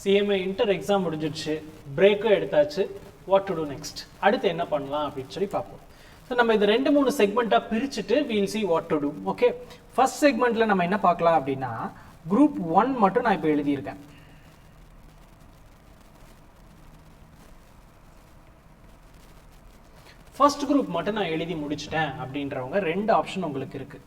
CMA inter exam முடிஞ்சிடுச்சு, பிரேக்கும் எடுத்தாச்சு. What to do next? அடுத்து என்ன பண்ணலாம் அப்படின்னு சொல்லி பார்ப்போம். ஸோ நம்ம இது 2-3 செக்மெண்ட்டாக பிரிச்சுட்டு we'll see what to do. Okay, first செக்மெண்ட்டில் நம்ம என்ன பார்க்கலாம் அப்படின்னா குரூப் 1 மட்டும் நான் இப்போ எழுதியிருக்கேன். ஃபர்ஸ்ட் குரூப் மட்டும் நான் எழுதி முடிச்சிட்டேன் அப்படின்றவங்க 2 ஆப்ஷன் உங்களுக்கு இருக்கு.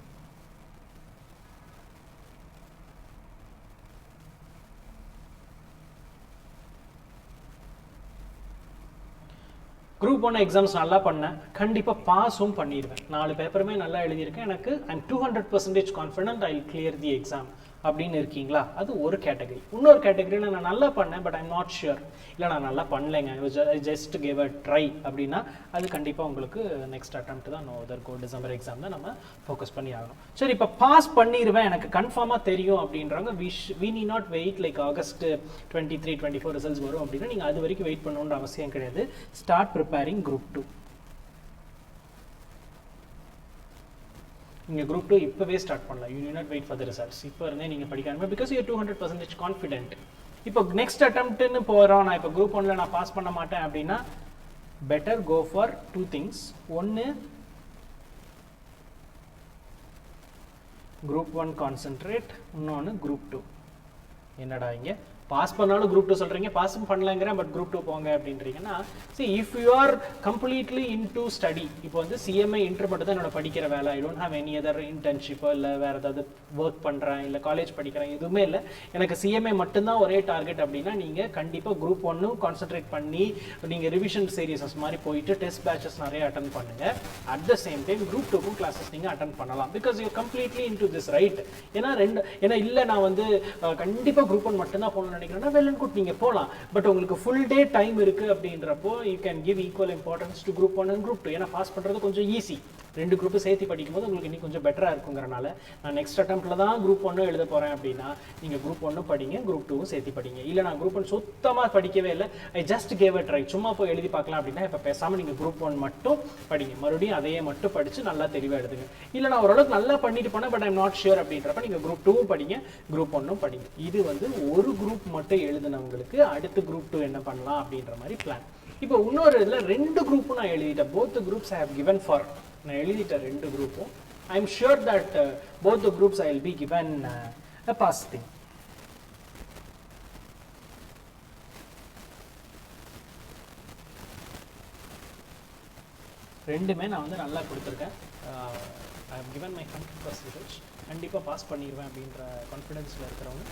குரூப் 1 எக்ஸாம்ஸ் நல்லா பண்ணேன், கண்டிப்பாக பாஸும் பண்ணிடுவேன். 4 பேப்பருமே நல்லா எழுதியிருக்கேன், எனக்கு I'm 200% confident I will clear the exam அப்படின்னு இருக்கீங்களா? அது ஒரு கேட்டகரி. இன்னொரு கேட்டகரியில் நான் நல்லா பண்ணேன் பட் ஐம் நாட் ஷியூர், இல்லை நான் நல்லா பண்ணலைங்க, ஜஸ்ட் கேவ் அ ட்ரை அப்படின்னா அது கண்டிப்பாக உங்களுக்கு நெக்ஸ்ட் அட்டெம்ப்ட் தான், no other go December exam தான் நம்ம ஃபோக்கஸ் பண்ணி ஆகணும். சரி, இப்போ பாஸ் பண்ணிடுவேன் எனக்கு கன்ஃபார்மாக தெரியும் அப்படின்றவங்க we need not wait like August 23, 24 results வரும் அப்படின்னா நீங்கள் அது வரைக்கும் வெயிட் பண்ணணுன்ற அவசியம் கிடையாது. Start preparing group 2. நீங்கள் குரூப் 2 இப்போவே ஸ்டார்ட் பண்ணலாம். You need not wait for the results. இப்போ இருந்தே நீங்கள் படிக்காமல் பிகாஸ் யூ 200% கான்ஃபிடென்ட். இப்போ நெக்ஸ்ட் அட்டெம்ப்ட்னு போகிறோம், நான் இப்போ குரூப் 1ல் நான் பாஸ் பண்ண மாட்டேன் அப்படின்னா பெட்டர் கோ ஃபார் 2 திங்ஸ். ஒன்று, குரூப் 1 கான்சென்ட்ரேட், இன்னொன்று குரூப் 2. என்னடா இங்கே பாஸ் பண்ணாலும் குரூப் 2 சொல்கிறீங்க, பாஸும் பண்ணலங்கிறேன் பட் குரூப் 2 போங்க அப்படின்றீங்கன்னா, see if you are completely into study, இப்போ வந்து CMA இன்டர் மட்டும் தான் என்னோட படிக்கிற வேலை, I don't have any other இன்டர்ன்ஷிப்போ இல்லை வேறு ஏதாவது ஒர்க் பண்ணுறேன் இல்லை காலேஜ் படிக்கிறேன், எதுவுமே இல்லை, எனக்கு CMA மட்டும்தான் ஒரே டார்கெட் அப்படின்னா நீங்கள் கண்டிப்பாக குரூப் 1 கான்சென்ட்ரேட் பண்ணி நீங்கள் ரிவிஷன் சீரியஸஸ் மாதிரி போயிட்டு டெஸ்ட் பேட்சஸ் நிறைய அட்டன் பண்ணுங்கள். At the same time group 2க்கும் கிளாஸஸ் நீங்கள் அட்டன் பண்ணலாம் because you completely into this right. ஏன்னா இல்லை நான் வந்து கண்டிப்பாக குரூப் 1 மட்டும்தான் போகணும்னு நினைக்கிறேன்னா வெல் அண்ட் குட் நீங்கள் போகலாம். பட் உங்களுக்கு ஃபுல் டே டைம் இருக்குது அப்படின்றப்போ you can give equal importance to group 1 and group 2. ஏன்னா பாஸ் பண்ணுறது கொஞ்சம் ஈஸி. 2 குரூப்பு சேர்த்து படிக்கும்போது உங்களுக்கு இன்னும் கொஞ்சம் பெட்டராக இருக்குங்கிறனால நான் நெக்ஸ்ட் அட்டெம்ப்ட்டில் தான் குரூப் 1 எழுத போகிறேன் அப்படின்னா நீங்கள் குரூப் 1 படிங்க, குரூப் 2 சேர்த்து படிங்க. இல்லை நான் குரூப் 1 சுத்தமாக படிக்கவே இல்லை, I just gave a try, சும்மா போய் எழுதி பார்க்கலாம் அப்படின்னா இப்போ பேசாமல் நீங்கள் குரூப் 1 மட்டும் படிங்க, மறுபடியும் அதையே மட்டும் படித்து நல்லா தெளிவாக எழுதுங்க. இல்லை நான் ஓரளவுக்கு நல்லா பண்ணிட்டு போனேன் பட் ஐம் நாட் ஷியூர் அப்படின்றப்ப நீங்கள் குரூப் 2 படிங்க, குரூப் 1 படிங்க. இது வந்து ஒரு குரூப் மட்டும் எழுதுனவங்களுக்கு அடுத்து குரூப் 2 என்ன பண்ணலாம் அப்படின்ற மாதிரி பிளான். இப்போ இன்னொரு இதில் 2 குரூப்பும் நான் எழுதிட்டேன். Both groups I have given for, நான் எழுதிட்டேன் 2 குரூப்பும். I am sure that both the groups I will be given a pass thing. ரெண்டுமே நான் வந்து நல்லா கொடுத்துருக்கேன். I have given my 100%. கண்டிப்பாக பாஸ் பண்ணிடுவேன் அப்படின்ற கான்ஃபிடென்ஸில் இருக்கிறவங்க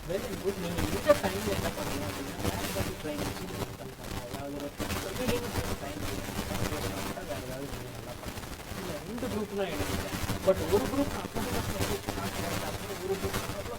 வெரி குட். நீங்கள் இந்த டைமில் என்ன பண்ணுங்க அப்படின்னா மேக்ஸிமம் ட்ரைன் வச்சு பண்ணிட்டாங்க, அதாவது ஒரு டைம் வேறு ஏதாவது நீங்கள் நல்லா பண்ணுங்க. இல்லை 2 குரூப் நான் எடுத்துட்டேன் பட் ஒரு குரூப் நான் ஒரு குரூப்